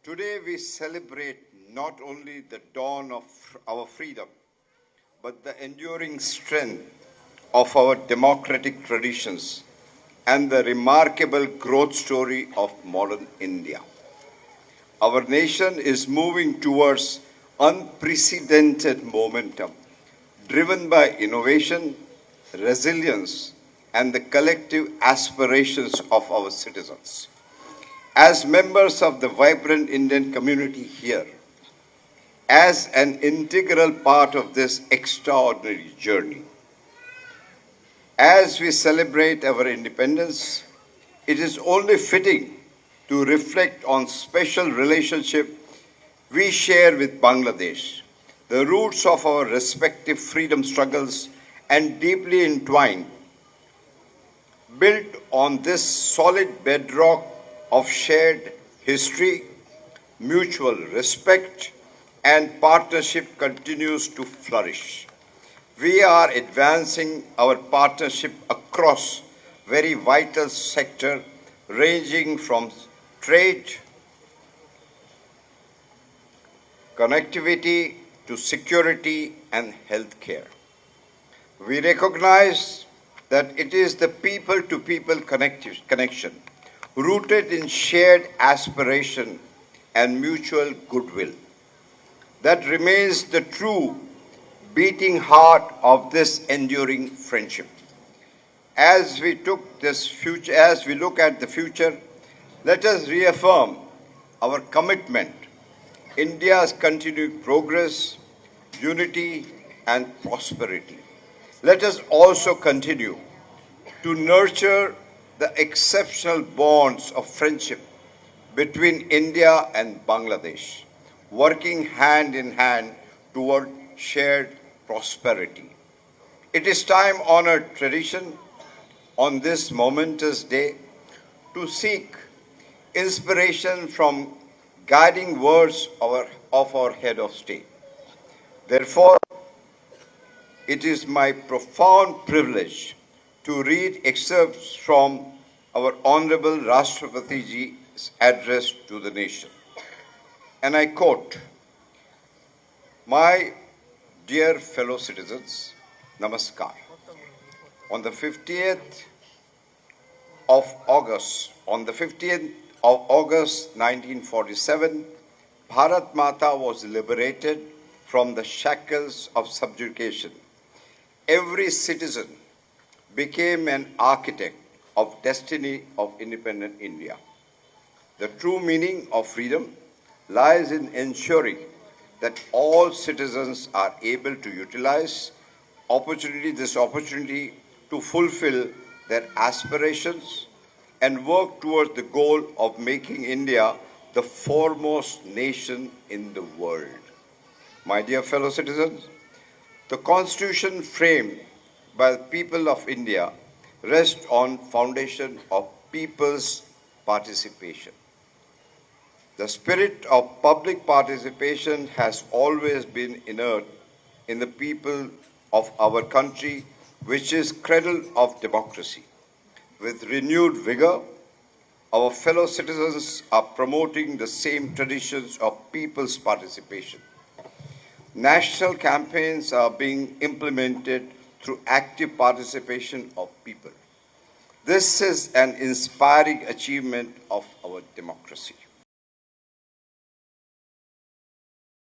Today we celebrate not only the dawn of our freedom, but the enduring strength of our democratic traditions and the remarkable growth story of modern India. Our nation is moving towards unprecedented momentum, driven by innovation, resilience, and the collective aspirations of our citizens. As members of the vibrant Indian community here, as an integral part of this extraordinary journey, as we celebrate our independence, it is only fitting to reflect on special relationship we share with Bangladesh, the roots of our respective freedom struggles and deeply entwined, built on this solid bedrock of shared history, mutual respect, and partnership continues to flourish. We are advancing our partnership across very vital sectors ranging from trade, connectivity to security and healthcare. We recognize that it is the people-to-people connection rooted in shared aspiration and mutual goodwill that remains the true beating heart of this enduring friendship. As we look at the future, let us reaffirm our commitment, India's continued progress, unity, and prosperity. Let us also continue to nurture the exceptional bonds of friendship between India and Bangladesh, working hand in hand toward shared prosperity. It is time-honored tradition on this momentous day to seek inspiration from guiding words of our head of state. Therefore, it is my profound privilege to read excerpts from our Honorable Rashtrapati Ji's address to the nation. And I quote, "My dear fellow citizens, Namaskar. On the 15th of August 1947, Bharat Mata was liberated from the shackles of subjugation. Every citizen became an architect of destiny of independent India. The true meaning of freedom lies in ensuring that all citizens are able to utilize this opportunity to fulfill their aspirations and work towards the goal of making India the foremost nation in the world." My dear fellow citizens, the Constitution framed by the people of India rests on foundation of people's participation. The spirit of public participation has always been inherent in the people of our country, which is cradle of democracy. With renewed vigor, our fellow citizens are promoting the same traditions of people's participation. National campaigns are being implemented through active participation of people. This is an inspiring achievement of our democracy.